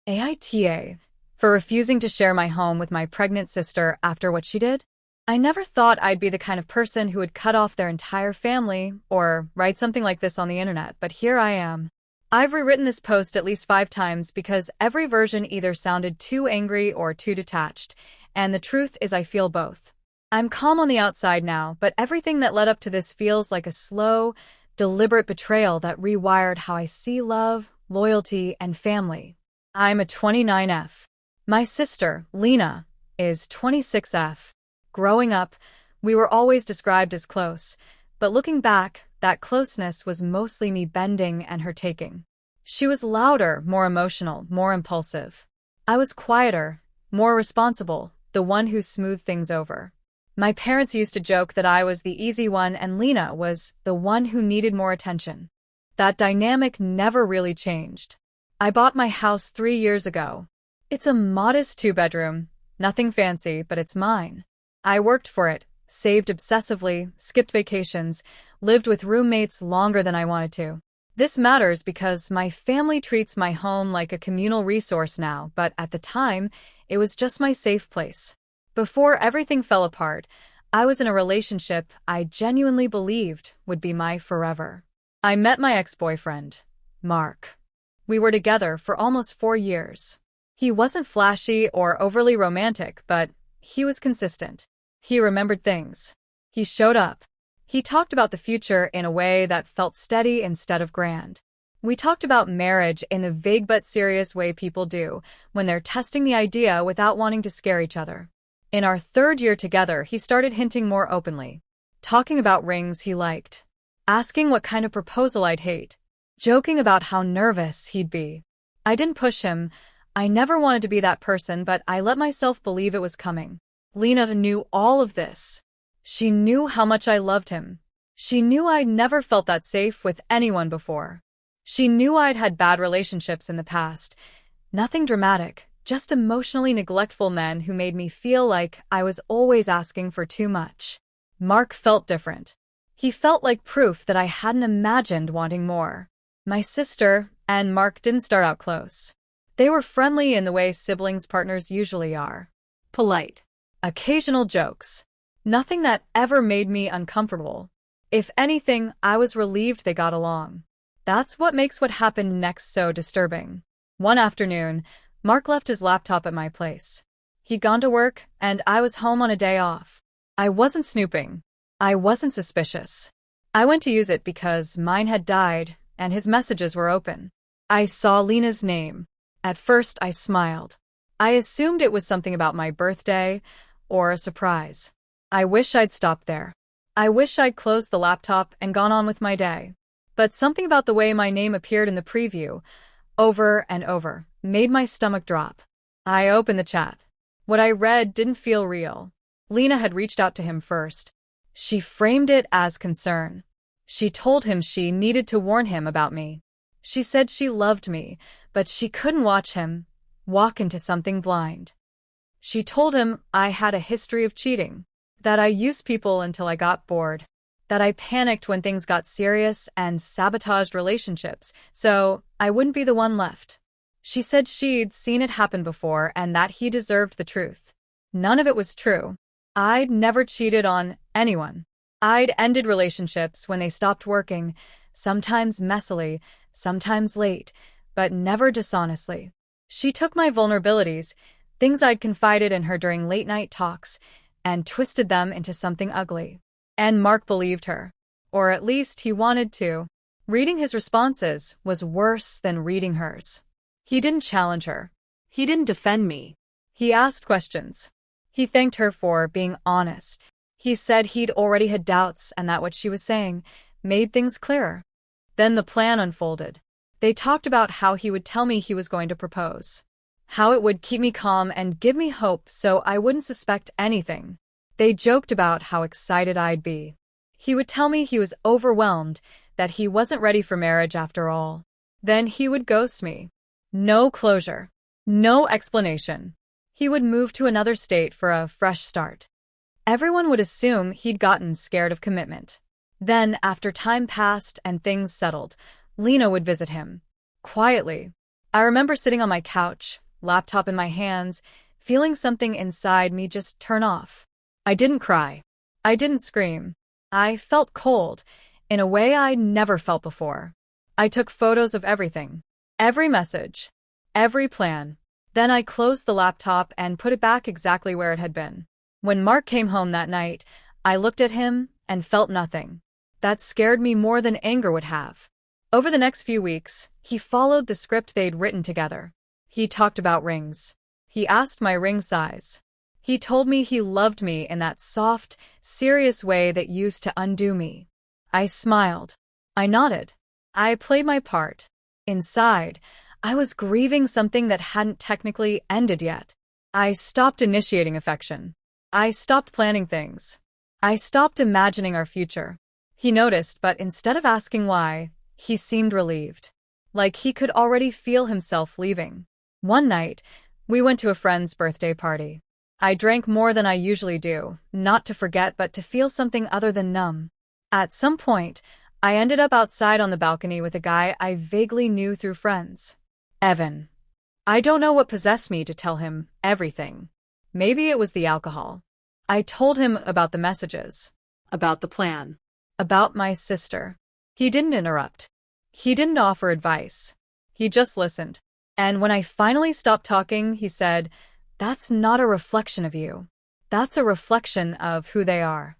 AITA, for refusing to share my home with my pregnant sister after what she did? I never thought I'd be the kind of person who would cut off their entire family or write something like this on the internet, but here I am. I've rewritten this post at least 5 times because every version either sounded too angry or too detached, and the truth is I feel both. I'm calm on the outside now, but everything that led up to this feels like a slow, deliberate betrayal that rewired how I see love, loyalty, and family. I'm a 29F. My sister, Lena, is 26F. Growing up, we were always described as close, but looking back, that closeness was mostly me bending and her taking. She was louder, more emotional, more impulsive. I was quieter, more responsible, the one who smoothed things over. My parents used to joke that I was the easy one and Lena was the one who needed more attention. That dynamic never really changed. I bought my house 3 years ago. It's a modest 2-bedroom, nothing fancy, but it's mine. I worked for it, saved obsessively, skipped vacations, lived with roommates longer than I wanted to. This matters because my family treats my home like a communal resource now, but at the time, it was just my safe place. Before everything fell apart, I was in a relationship I genuinely believed would be my forever. I met my ex-boyfriend, Mark. We were together for almost 4 years. He wasn't flashy or overly romantic, but he was consistent. He remembered things. He showed up. He talked about the future in a way that felt steady instead of grand. We talked about marriage in the vague but serious way people do when they're testing the idea without wanting to scare each other. In our 3rd year together, he started hinting more openly, talking about rings he liked, asking what kind of proposal I'd hate, joking about how nervous he'd be. I didn't push him. I never wanted to be that person, but I let myself believe it was coming. Lena knew all of this. She knew how much I loved him. She knew I'd never felt that safe with anyone before. She knew I'd had bad relationships in the past. Nothing dramatic, just emotionally neglectful men who made me feel like I was always asking for too much. Mark felt different. He felt like proof that I hadn't imagined wanting more. My sister and Mark didn't start out close. They were friendly in the way siblings partners usually are. Polite. Occasional jokes. Nothing that ever made me uncomfortable. If anything, I was relieved they got along. That's what makes what happened next so disturbing. One afternoon, Mark left his laptop at my place. He'd gone to work, and I was home on a day off. I wasn't snooping. I wasn't suspicious. I went to use it because mine had died, and his messages were open. I saw Lena's name. At first, I smiled. I assumed it was something about my birthday or a surprise. I wish I'd stopped there. I wish I'd closed the laptop and gone on with my day. But something about the way my name appeared in the preview, over and over, made my stomach drop. I opened the chat. What I read didn't feel real. Lena had reached out to him first. She framed it as concern. She told him she needed to warn him about me. She said she loved me, but she couldn't watch him walk into something blind. She told him I had a history of cheating, that I used people until I got bored, that I panicked when things got serious and sabotaged relationships, so I wouldn't be the one left. She said she'd seen it happen before and that he deserved the truth. None of it was true. I'd never cheated on anyone. I'd ended relationships when they stopped working, sometimes messily, sometimes late, but never dishonestly. She took my vulnerabilities, things I'd confided in her during late-night talks, and twisted them into something ugly. And Mark believed her. Or at least he wanted to. Reading his responses was worse than reading hers. He didn't challenge her. He didn't defend me. He asked questions. He thanked her for being honest. He said he'd already had doubts and that what she was saying made things clearer. Then the plan unfolded. They talked about how he would tell me he was going to propose, how it would keep me calm and give me hope so I wouldn't suspect anything. They joked about how excited I'd be. He would tell me he was overwhelmed, that he wasn't ready for marriage after all. Then he would ghost me. No closure. No explanation. He would move to another state for a fresh start. Everyone would assume he'd gotten scared of commitment. Then, after time passed and things settled, Lena would visit him. Quietly. I remember sitting on my couch, laptop in my hands, feeling something inside me just turn off. I didn't cry. I didn't scream. I felt cold, in a way I'd never felt before. I took photos of everything. Every message. Every plan. Then I closed the laptop and put it back exactly where it had been. When Mark came home that night, I looked at him and felt nothing. That scared me more than anger would have. Over the next few weeks, he followed the script they'd written together. He talked about rings. He asked my ring size. He told me he loved me in that soft, serious way that used to undo me. I smiled. I nodded. I played my part. Inside, I was grieving something that hadn't technically ended yet. I stopped initiating affection. I stopped planning things. I stopped imagining our future. He noticed, but instead of asking why, he seemed relieved. Like he could already feel himself leaving. One night, we went to a friend's birthday party. I drank more than I usually do, not to forget but to feel something other than numb. At some point, I ended up outside on the balcony with a guy I vaguely knew through friends. Evan. I don't know what possessed me to tell him everything. Maybe it was the alcohol. I told him about the messages, about the plan, about my sister. He didn't interrupt. He didn't offer advice. He just listened. And when I finally stopped talking, he said, "That's not a reflection of you. That's a reflection of who they are."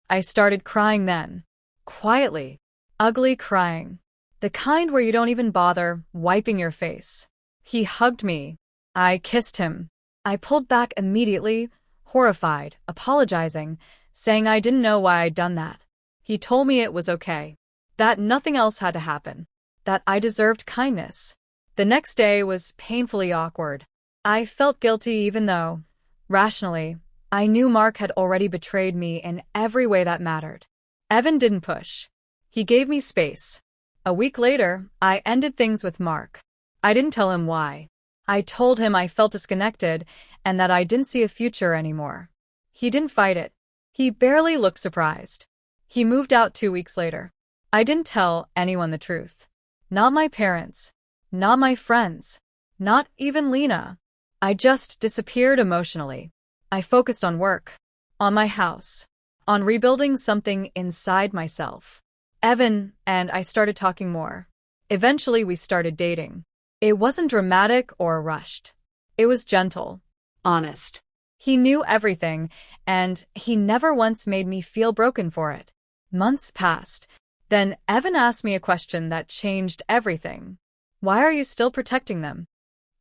I started crying then. Quietly. Ugly crying. The kind where you don't even bother wiping your face. He hugged me. I kissed him. I pulled back immediately, horrified, apologizing, saying I didn't know why I'd done that. He told me it was okay. That nothing else had to happen. That I deserved kindness. The next day was painfully awkward. I felt guilty even though, rationally, I knew Mark had already betrayed me in every way that mattered. Evan didn't push. He gave me space. A week later, I ended things with Mark. I didn't tell him why. I told him I felt disconnected and that I didn't see a future anymore. He didn't fight it. He barely looked surprised. He moved out 2 weeks later. I didn't tell anyone the truth. Not my parents. Not my friends. Not even Lena. I just disappeared emotionally. I focused on work. On my house. On rebuilding something inside myself. Evan and I started talking more. Eventually we started dating. It wasn't dramatic or rushed. It was gentle. Honest. He knew everything, and he never once made me feel broken for it. Months passed. Then Evan asked me a question that changed everything. Why are you still protecting them?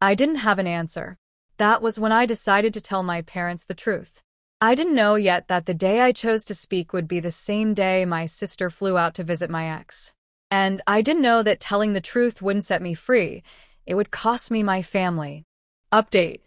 I didn't have an answer. That was when I decided to tell my parents the truth. I didn't know yet that the day I chose to speak would be the same day my sister flew out to visit my ex. And I didn't know that telling the truth wouldn't set me free. It would cost me my family. Update.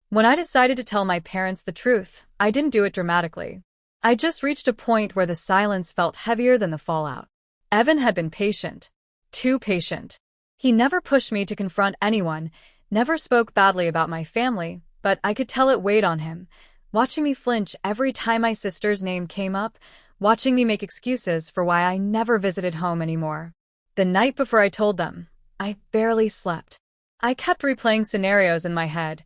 When I decided to tell my parents the truth, I didn't do it dramatically. I just reached a point where the silence felt heavier than the fallout. Evan had been patient. Too patient. He never pushed me to confront anyone, never spoke badly about my family, but I could tell it weighed on him, watching me flinch every time my sister's name came up, watching me make excuses for why I never visited home anymore. The night before I told them, I barely slept. I kept replaying scenarios in my head.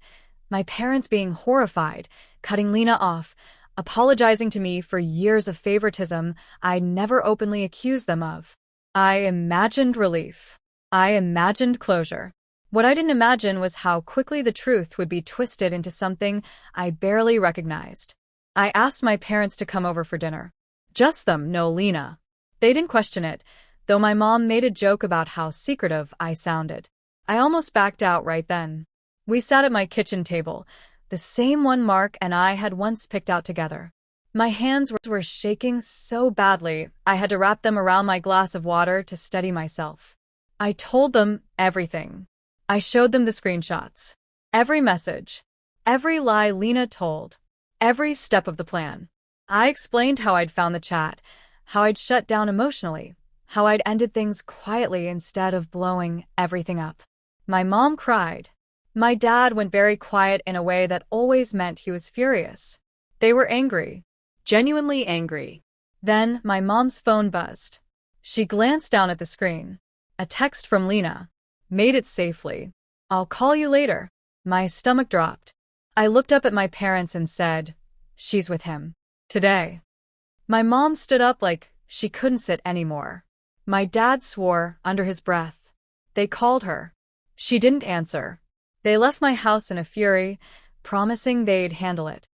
My parents being horrified, cutting Lena off, apologizing to me for years of favoritism I'd never openly accused them of. I imagined relief. I imagined closure. What I didn't imagine was how quickly the truth would be twisted into something I barely recognized. I asked my parents to come over for dinner. Just them, no Lena. They didn't question it, though my mom made a joke about how secretive I sounded. I almost backed out right then. We sat at my kitchen table, the same one Mark and I had once picked out together. My hands were shaking so badly I had to wrap them around my glass of water to steady myself. I told them everything. I showed them the screenshots. Every message. Every lie Lena told. Every step of the plan. I explained how I'd found the chat, how I'd shut down emotionally, how I'd ended things quietly instead of blowing everything up. My mom cried. My dad went very quiet in a way that always meant he was furious. They were angry. Genuinely angry. Then my mom's phone buzzed. She glanced down at the screen. A text from Lena. Made it safely. I'll call you later. My stomach dropped. I looked up at my parents and said, "She's with him. Today." My mom stood up like she couldn't sit anymore. My dad swore under his breath. They called her. She didn't answer. They left my house in a fury, promising they'd handle it.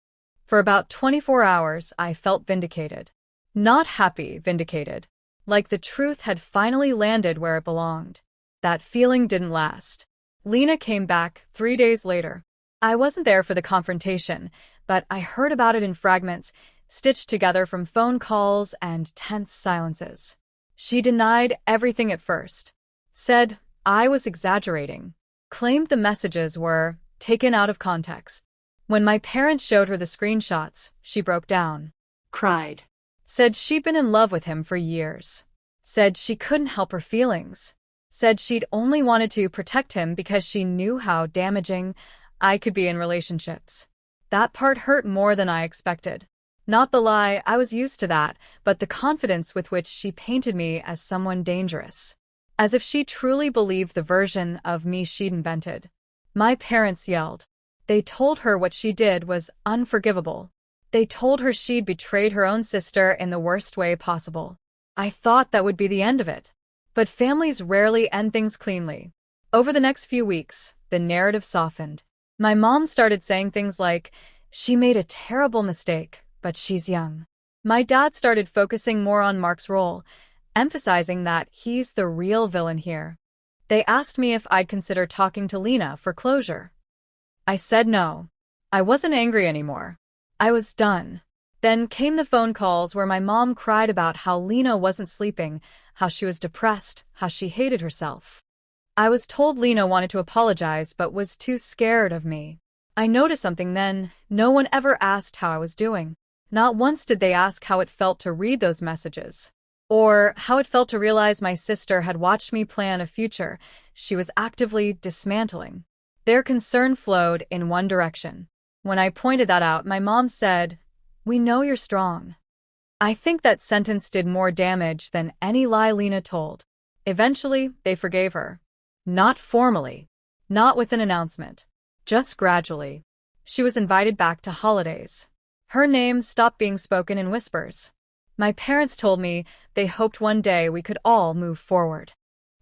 For about 24 hours, I felt vindicated. Not happy, vindicated. Like the truth had finally landed where it belonged. That feeling didn't last. Lena came back 3 days later. I wasn't there for the confrontation, but I heard about it in fragments, stitched together from phone calls and tense silences. She denied everything at first. Said I was exaggerating. Claimed the messages were taken out of context. When my parents showed her the screenshots, she broke down. Cried. Said she'd been in love with him for years. Said she couldn't help her feelings. Said she'd only wanted to protect him because she knew how damaging I could be in relationships. That part hurt more than I expected. Not the lie, I was used to that, but the confidence with which she painted me as someone dangerous. As if she truly believed the version of me she'd invented. My parents yelled. They told her what she did was unforgivable. They told her she'd betrayed her own sister in the worst way possible. I thought that would be the end of it. But families rarely end things cleanly. Over the next few weeks, the narrative softened. My mom started saying things like, "She made a terrible mistake, but she's young." My dad started focusing more on Mark's role, emphasizing that he's the real villain here. They asked me if I'd consider talking to Lena for closure. I said no. I wasn't angry anymore. I was done. Then came the phone calls where my mom cried about how Lena wasn't sleeping, how she was depressed, how she hated herself. I was told Lena wanted to apologize but was too scared of me. I noticed something then. No one ever asked how I was doing. Not once did they ask how it felt to read those messages. Or how it felt to realize my sister had watched me plan a future she was actively dismantling. Their concern flowed in one direction. When I pointed that out, my mom said, "We know you're strong." I think that sentence did more damage than any lie Lena told. Eventually, they forgave her. Not formally. Not with an announcement. Just gradually. She was invited back to holidays. Her name stopped being spoken in whispers. My parents told me they hoped one day we could all move forward.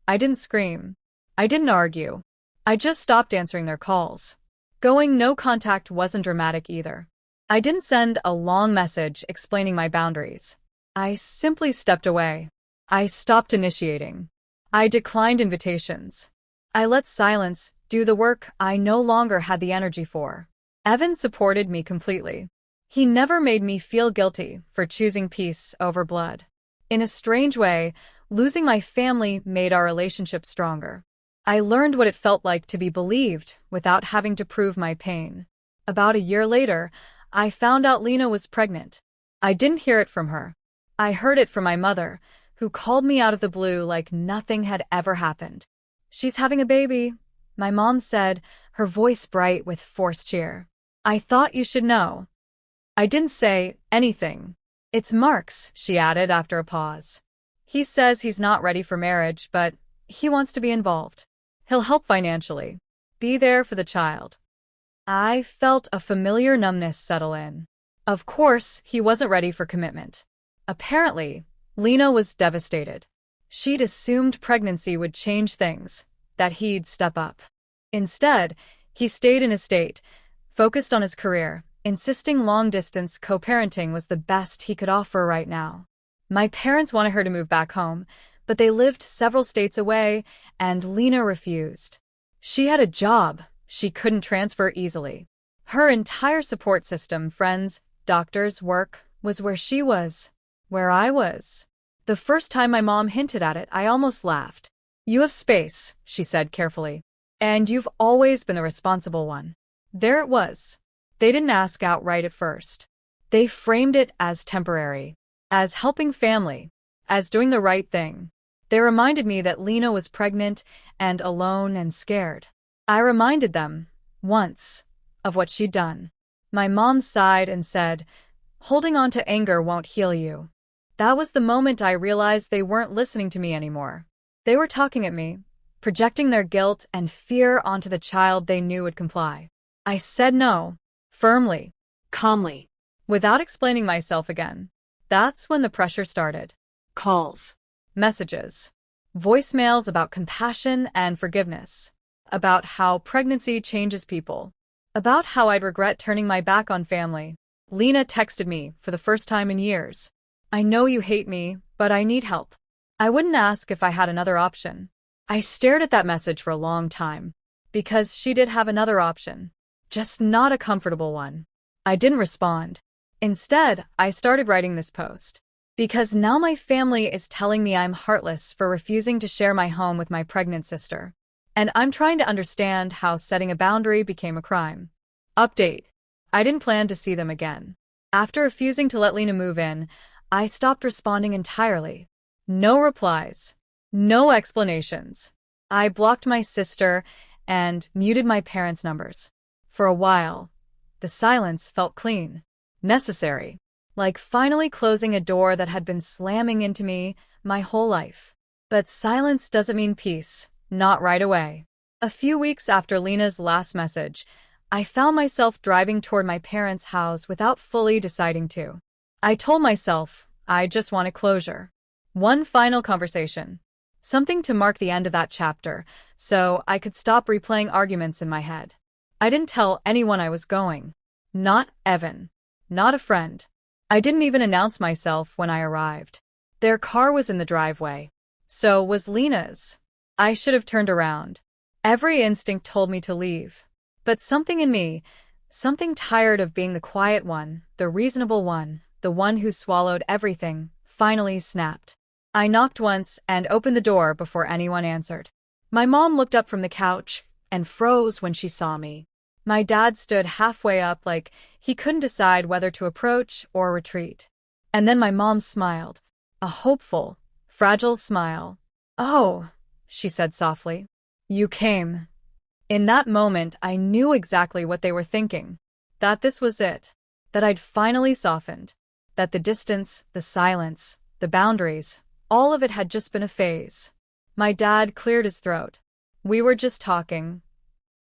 I didn't scream. I didn't argue. I just stopped answering their calls. Going no contact wasn't dramatic either. I didn't send a long message explaining my boundaries. I simply stepped away. I stopped initiating. I declined invitations. I let silence do the work I no longer had the energy for. Evan supported me completely. He never made me feel guilty for choosing peace over blood. In a strange way, losing my family made our relationship stronger. I learned what it felt like to be believed without having to prove my pain. About a year later, I found out Lena was pregnant. I didn't hear it from her. I heard it from my mother, who called me out of the blue like nothing had ever happened. "She's having a baby," my mom said, her voice bright with forced cheer. "I thought you should know." I didn't say anything. "It's Mark's," she added after a pause. "He says he's not ready for marriage, but he wants to be involved. He'll help financially. Be there for the child." I felt a familiar numbness settle in. Of course, he wasn't ready for commitment. Apparently, Lena was devastated. She'd assumed pregnancy would change things, that he'd step up. Instead, he stayed in his state, focused on his career, insisting long-distance co-parenting was the best he could offer right now. My parents wanted her to move back home, but they lived several states away, and Lena refused. She had a job she couldn't transfer easily. Her entire support system, friends, doctors, work, was where she was, where I was. The first time my mom hinted at it, I almost laughed. "You have space," she said carefully, "and you've always been the responsible one." There it was. They didn't ask outright at first. They framed it as temporary, as helping family, as doing the right thing. They reminded me that Lena was pregnant and alone and scared. I reminded them, once, of what she'd done. My mom sighed and said, "Holding on to anger won't heal you." That was the moment I realized they weren't listening to me anymore. They were talking at me, projecting their guilt and fear onto the child they knew would comply. I said no, firmly, Calmly. without explaining myself again. That's when the pressure started. Calls. Messages. Voicemails about compassion and forgiveness. About how pregnancy changes people. About how I'd regret turning my back on family. Lena texted me for the first time in years. I know you hate me, but I need help. I wouldn't ask if I had another option. I stared at that message for a long time, because she did have another option, just not a comfortable one. I didn't respond. Instead, I started writing this post, because now my family is telling me I'm heartless for refusing to share my home with my pregnant sister. And I'm trying to understand how setting a boundary became a crime. Update. I didn't plan to see them again. After refusing to let Lena move in, I stopped responding entirely. No replies. No explanations. I blocked my sister and muted my parents' numbers. For a while, the silence felt clean, necessary, like finally closing a door that had been slamming into me my whole life. But silence doesn't mean peace, not right away. A few weeks after Lena's last message, I found myself driving toward my parents' house without fully deciding to. I told myself I just wanted closure. One final conversation. Something to mark the end of that chapter, so I could stop replaying arguments in my head. I didn't tell anyone I was going. Not Evan. Not a friend. I didn't even announce myself when I arrived. Their car was in the driveway. So was Lena's. I should have turned around. Every instinct told me to leave. But something in me, something tired of being the quiet one, the reasonable one, the one who swallowed everything, finally snapped. I knocked once and opened the door before anyone answered. My mom looked up from the couch and froze when she saw me. My dad stood halfway up like he couldn't decide whether to approach or retreat. And then my mom smiled, a hopeful, fragile smile. "Oh," she said softly. "You came." In that moment, I knew exactly what they were thinking. That this was it. That I'd finally softened. That the distance, the silence, the boundaries, all of it had just been a phase. My dad cleared his throat. "We were just talking."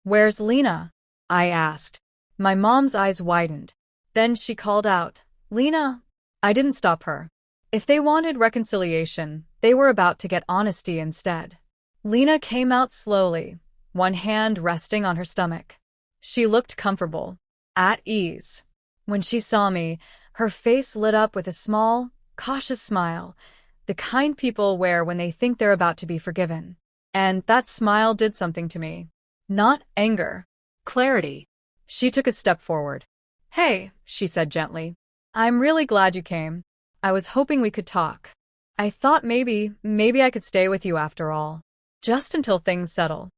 "Where's Lena?" I asked. My mom's eyes widened. Then she called out, "Lena." I didn't stop her. If they wanted reconciliation, they were about to get honesty instead. Lena came out slowly, one hand resting on her stomach. She looked comfortable, at ease. When she saw me, her face lit up with a small, cautious smile, the kind people wear when they think they're about to be forgiven. And that smile did something to me. Not anger. Clarity. She took a step forward. "Hey," she said gently. "I'm really glad you came. I was hoping we could talk. I thought maybe I could stay with you after all. Just until things settle."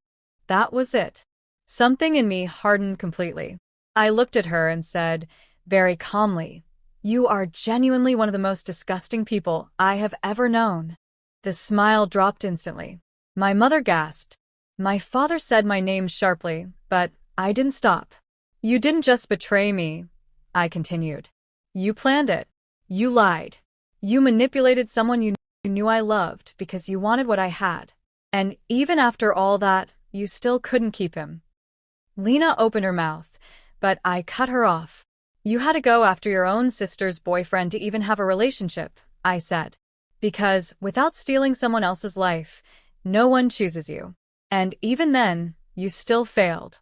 That was it. Something in me hardened completely. I looked at her and said, very calmly, "You are genuinely one of the most disgusting people I have ever known." The smile dropped instantly. My mother gasped. My father said my name sharply, but I didn't stop. "You didn't just betray me," I continued. "You planned it. You lied. You manipulated someone you knew I loved because you wanted what I had. And even after all that, you still couldn't keep him." Lena opened her mouth, but I cut her off. "You had to go after your own sister's boyfriend to even have a relationship," I said. "Because without stealing someone else's life, no one chooses you. And even then, you still failed."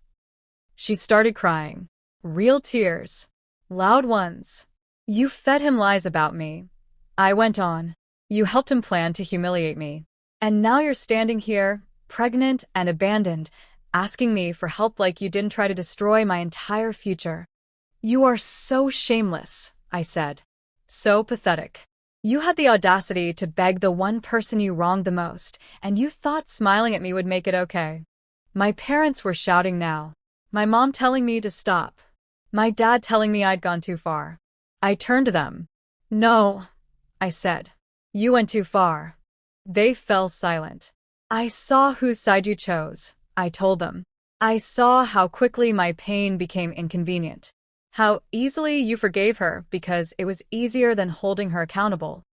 She started crying. Real tears. Loud ones. "You fed him lies about me," I went on. "You helped him plan to humiliate me. And now you're standing here, pregnant and abandoned, asking me for help like you didn't try to destroy my entire future. You are so shameless," I said. "So pathetic. You had the audacity to beg the one person you wronged the most, and you thought smiling at me would make it okay." My parents were shouting now. My mom telling me to stop. My dad telling me I'd gone too far. I turned to them. "No," I said. "You went too far." They fell silent. "I saw whose side you chose," I told them. "I saw how quickly my pain became inconvenient. How easily you forgave her because it was easier than holding her accountable."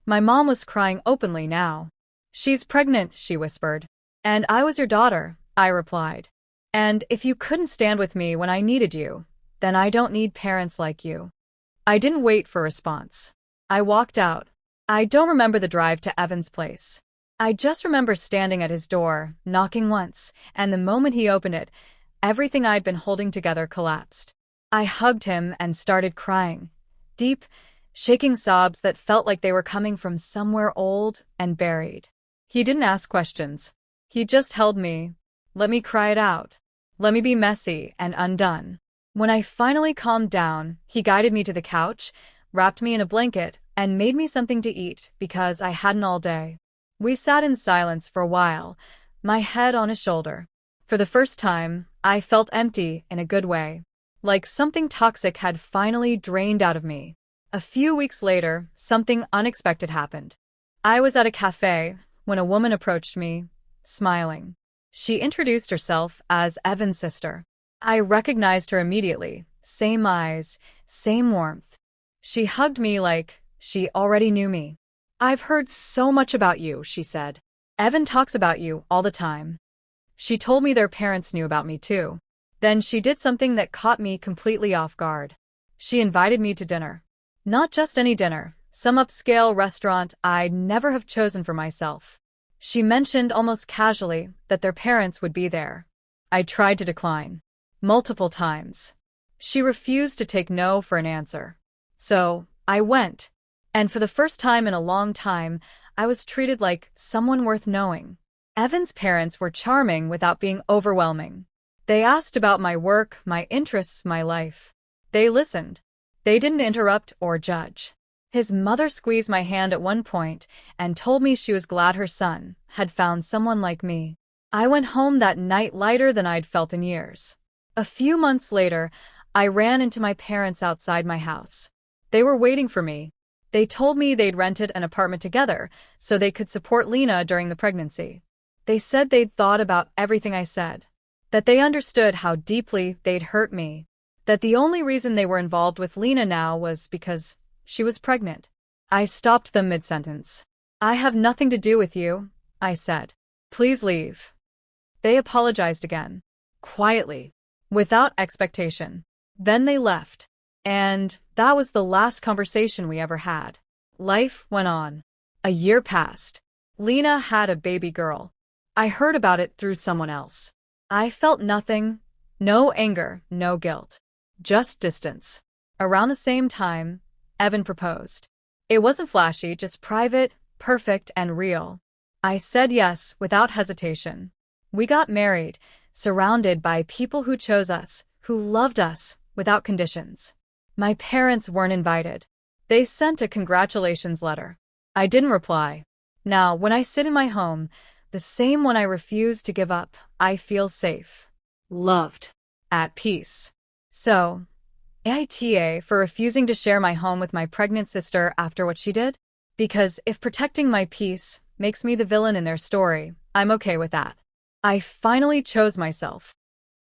My mom was crying openly now. "She's pregnant," she whispered. And I was your daughter, I replied. And if you couldn't stand with me when I needed you, then I don't need parents like you. I didn't wait for a response. I walked out. I don't remember the drive to Evan's place. I just remember standing at his door, knocking once, and the moment he opened it, everything I'd been holding together collapsed. I hugged him and started crying. Deep, shaking sobs that felt like they were coming from somewhere old and buried. He didn't ask questions. He just held me, let me cry it out, let me be messy and undone. When I finally calmed down, he guided me to the couch, wrapped me in a blanket, and made me something to eat because I hadn't all day. We sat in silence for a while, my head on his shoulder. For the first time, I felt empty in a good way, like something toxic had finally drained out of me. A few weeks later, something unexpected happened. I was at a cafe when a woman approached me, smiling. She introduced herself as Evan's sister. I recognized her immediately, same eyes, same warmth. She hugged me like she already knew me. I've heard so much about you, she said. Evan talks about you all the time. She told me their parents knew about me too. Then she did something that caught me completely off guard. She invited me to dinner. Not just any dinner, some upscale restaurant I'd never have chosen for myself. She mentioned almost casually that their parents would be there. I tried to decline. Multiple times. She refused to take no for an answer. So, I went. And for the first time in a long time, I was treated like someone worth knowing. Evan's parents were charming without being overwhelming. They asked about my work, my interests, my life. They listened. They didn't interrupt or judge. His mother squeezed my hand at one point and told me she was glad her son had found someone like me. I went home that night lighter than I'd felt in years. A few months later, I ran into my parents outside my house. They were waiting for me. They told me they'd rented an apartment together so they could support Lena during the pregnancy. They said they'd thought about everything I said, that they understood how deeply they'd hurt me, that the only reason they were involved with Lena now was because she was pregnant. I stopped them mid-sentence. I have nothing to do with you, I said. Please leave. They apologized again. Quietly. Without expectation. Then they left. And that was the last conversation we ever had. Life went on. A year passed. Lena had a baby girl. I heard about it through someone else. I felt nothing. No anger, no guilt. Just distance. Around the same time, Evan proposed. It wasn't flashy, just private, perfect, and real. I said yes without hesitation. We got married, surrounded by people who chose us, who loved us, without conditions. My parents weren't invited. They sent a congratulations letter. I didn't reply. Now, when I sit in my home, the same one I refuse to give up, I feel safe. Loved. At peace. So, AITA for refusing to share my home with my pregnant sister after what she did? Because if protecting my peace makes me the villain in their story, I'm okay with that. I finally chose myself.